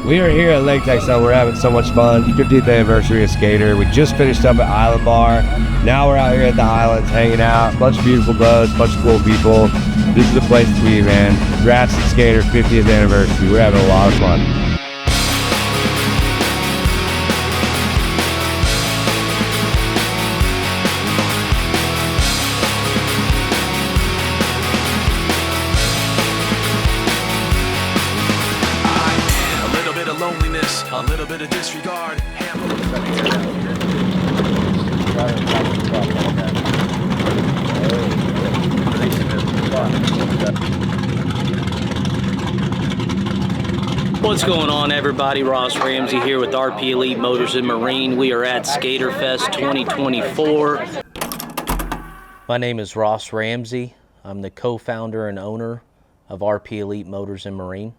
We are here at Lake Texoma. We're having so much fun. 50th anniversary of Skater. We just finished up at Island Bar. Now we're out here at the Islands hanging out. Bunch of beautiful boats, bunch of cool people. This is the place to be, man. Congrats to Skater 50th anniversary. We're having a lot of fun. Loneliness, a little bit of disregard. What's going on, everybody? Ross Ramsey here with RP Elite Motors and Marine. We are at SkaterFest 2024. My name is Ross Ramsey. I'm the co-founder and owner of RP Elite Motors and Marine.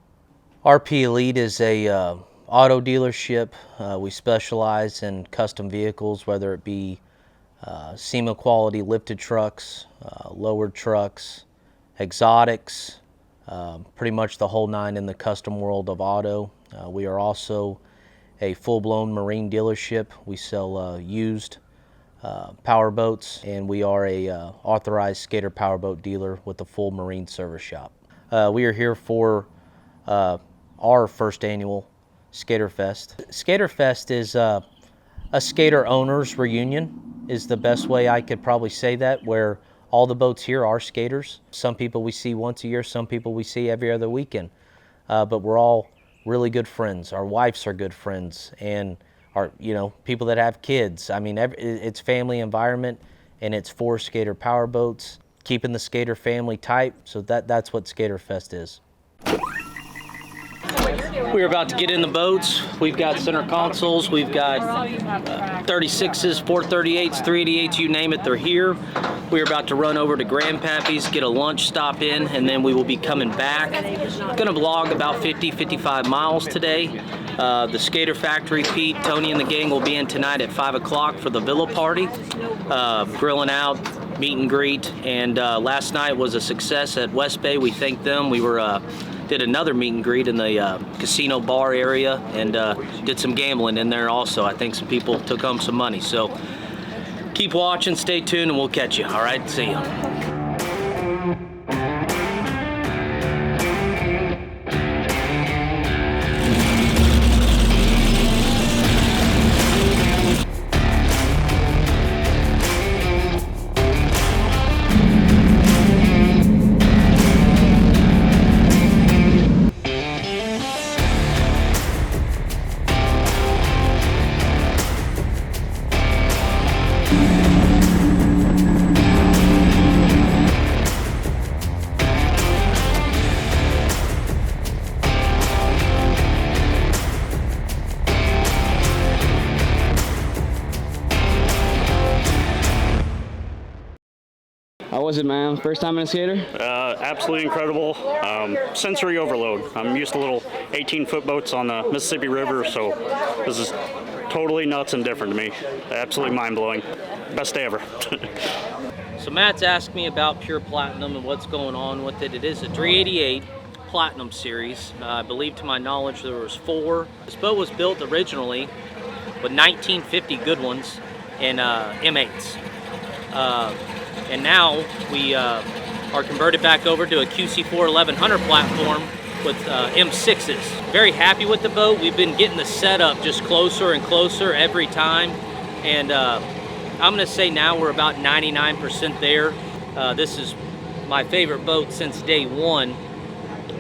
RP Elite is a auto dealership. We specialize in custom vehicles, whether it be SEMA quality lifted trucks, lowered trucks, exotics, pretty much the whole nine in the custom world of auto. We are also a full-blown marine dealership. We sell used powerboats, and we are a authorized skater powerboat dealer with a full marine service shop. We are here for our first annual SkaterFest. SkaterFest is a skater owners reunion, is the best way I could probably say that, where all the boats here are skaters. Some people we see once a year, some people we see every other weekend, but we're all really good friends. Our wives are good friends, and our, people that have kids. I mean, it's family environment, and it's for skater powerboats, keeping the skater family tight. So that's what SkaterFest is. We're about to get in the boats. We've got center consoles. We've got 36s, 438s, 388s, you name it, they're here. We're about to run over to Grandpappy's, get a lunch stop in, and then we will be coming back. Gonna vlog about 50-55 miles today. The Skater Factory, Pete, Tony, and the gang will be in tonight at 5 o'clock for the Villa Party. Grilling out, meet and greet, and last night was a success at West Bay. We thank them. We did another meet and greet in the casino bar area, and did some gambling in there also. I think some people took home some money. So keep watching, stay tuned, and we'll catch you. All right, see ya. How was it, man? First time in a skater? Absolutely incredible. Sensory overload. I'm used to little 18-foot boats on the Mississippi River, so this is totally nuts and different to me. Absolutely mind-blowing. Best day ever. So Matt's asked me about Pure Platinum and what's going on with it. It is a 388 Platinum Series. I believe, to my knowledge, there was 4. This boat was built originally with 1950 good ones and M8s. And now we are converted back over to a QC4 1100 platform with M6s. Very happy with the boat. We've been getting the setup just closer and closer every time, and I'm gonna say now we're about 99% there. This is my favorite boat since day one,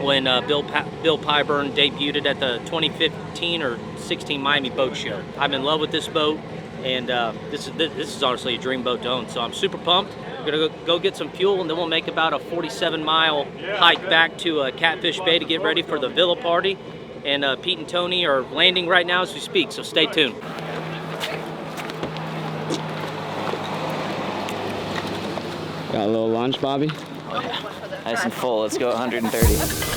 when Bill Pyburn debuted at the 2015 or 16 Miami Boat Show. I'm in love with this boat, and this is honestly a dream boat to own, so I'm super pumped. We're gonna go get some fuel, and then we'll make about a 47-mile hike back to Catfish Bay to get ready for the Villa Party. And Pete and Tony are landing right now as we speak, so stay tuned. Got a little lunch, Bobby? Oh yeah, nice and full. Let's go 130.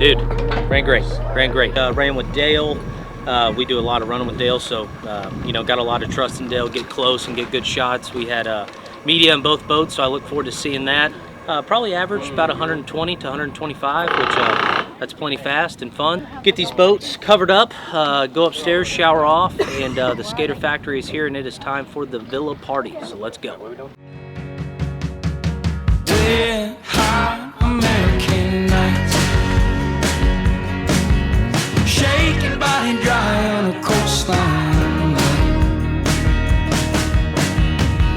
Dude, ran great. Ran with Dale. We do a lot of running with Dale, so you know, got a lot of trust in Dale. Get close and get good shots. We had media in both boats, so I look forward to seeing that. Probably averaged about 120 to 125, which that's plenty fast and fun. Get these boats covered up, go upstairs, shower off, and the Skater Factory is here, and it is time for the Villa Party. So let's go. Wet, hot American nights, shaking body dry on a coastline.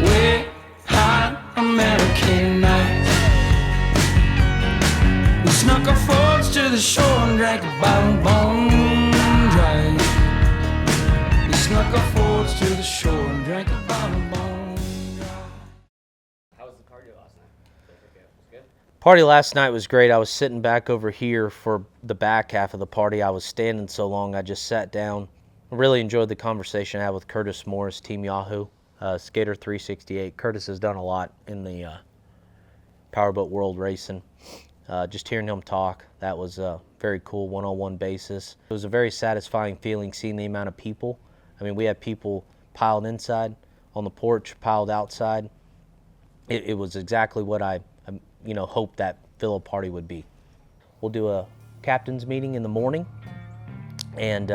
Wet, hot American nights, we snuck our forwards to the shore and drank a bottle bone dry. We snuck our forwards to the shore and drank a bottle bone dry. Party last night was great. I was sitting back over here for the back half of the party. I was standing so long, I just sat down. I really enjoyed the conversation I had with Curtis Morris, Team Yahoo, Skater 368. Curtis has done a lot in the powerboat world racing. Just hearing him talk, that was a very cool one-on-one basis. It was a very satisfying feeling seeing the amount of people. I mean, we had people piled inside on the porch, piled outside. It was exactly what I hope that Villa Party would be. We'll do a captain's meeting in the morning, and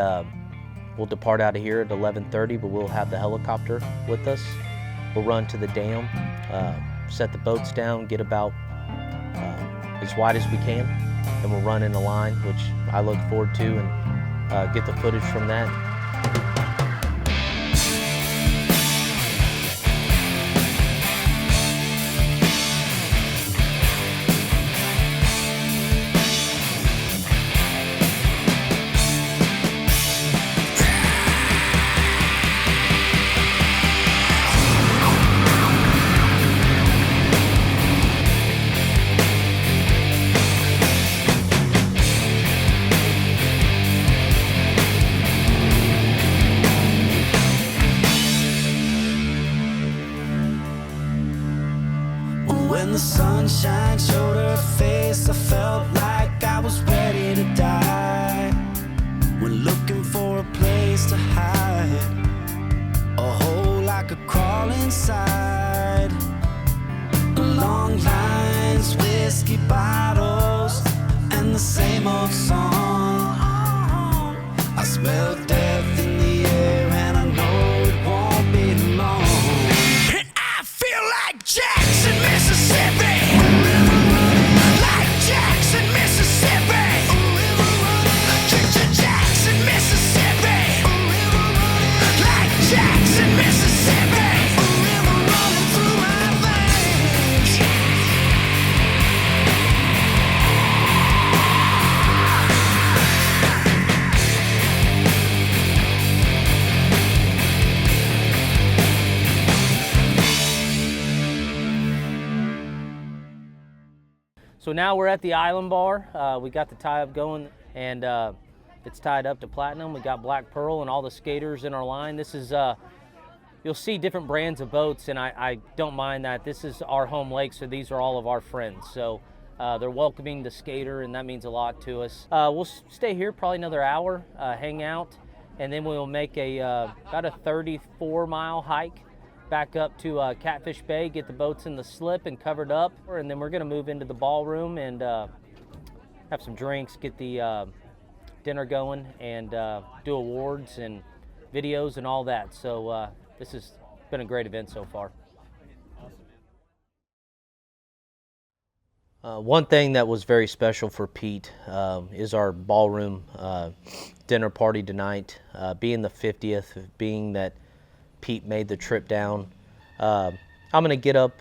we'll depart out of here at 11:30, but we'll have the helicopter with us. We'll run to the dam, set the boats down, get about as wide as we can, and we'll run in a line, which I look forward to, and get the footage from that. When the sunshine showed her face, I felt like I was ready to die. When looking for a place to hide, a hole I could crawl inside. Long lines, whiskey bottles, and the same old song. I smell death in the air, and I know it won't be long. And I feel like Jackson, Mississippi. Like Jackson, Mississippi. Jackson, Mississippi. Like Jackson, Mississippi. Running through my veins. So now we're at the Island Bar. We got the tie-up going, and it's tied up to platinum. We got black pearl and all the skaters in our line. This is, you'll see different brands of boats, and I don't mind that. This is our home lake, so these are all of our friends. So they're welcoming the skater, and that means a lot to us. We'll stay here probably another hour, hang out, and then we'll make about a 34-mile hike back up to Catfish Bay, get the boats in the slip and covered up, and then we're going to move into the ballroom and have some drinks, get the dinner going, and do awards and videos and all that. So this has been a great event so far. One thing that was very special for Pete is our ballroom dinner party tonight. Being the 50th, being that Pete made the trip down, I'm going to get up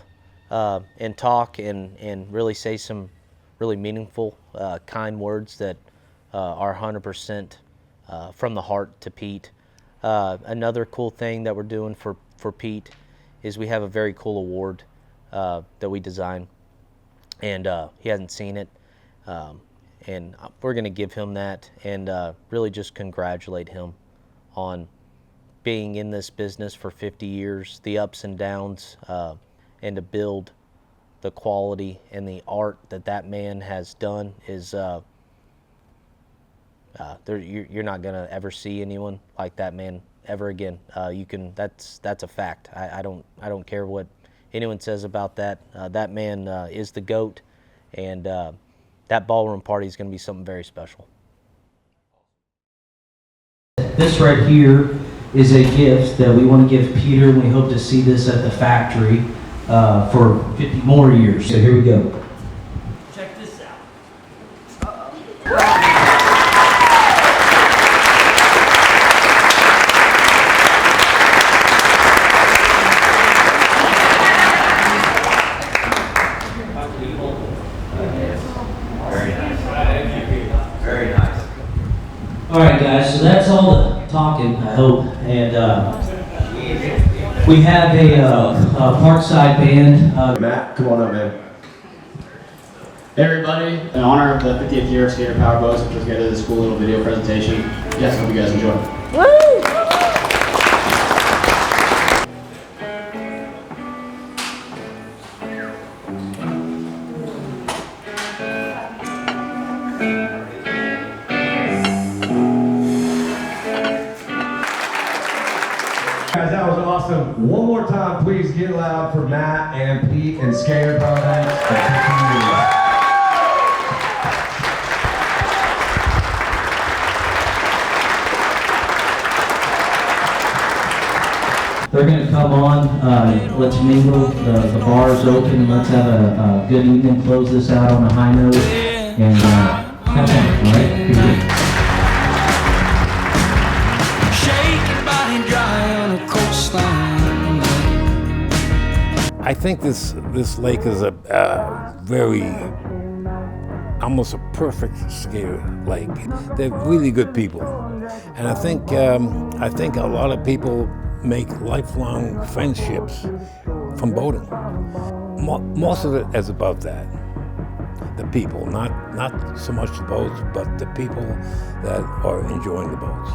and talk and really say some really meaningful, kind words that are 100% from the heart to Pete. Another cool thing that we're doing for Pete is we have a very cool award that we designed, and he hasn't seen it, and we're going to give him that and really just congratulate him on being in this business for 50 years, the ups and downs, and to build the quality and the art that man has done is You're not gonna ever see anyone like that man ever again. That's a fact. I don't care what anyone says about that. That man is the GOAT, and that ballroom party is gonna be something very special. This right here is a gift that we want to give Peter, and we hope to see this at the factory for 50 more years. So here we go. Check this out. Very nice. Very nice. All right, guys, so that's all the talking, I hope. And we have a Parkside band. Matt, come on up, man. Hey everybody, in honor of the 50th year of Skater Powerboats, we put together this cool little video presentation. Yes, hope you guys enjoy. Guys, that was awesome. One more time, please get loud for Matt and Pete and Skater Powerboats for 15 years. They're going to come on. Let's mingle. The bar is open. Let's have a good evening. Close this out on a high note. And have fun, all right? Here we go. I think this lake is a very, almost a perfect skater lake. They're really good people, and I think a lot of people make lifelong friendships from boating. Most of it is about that. The people, not so much the boats, but the people that are enjoying the boats.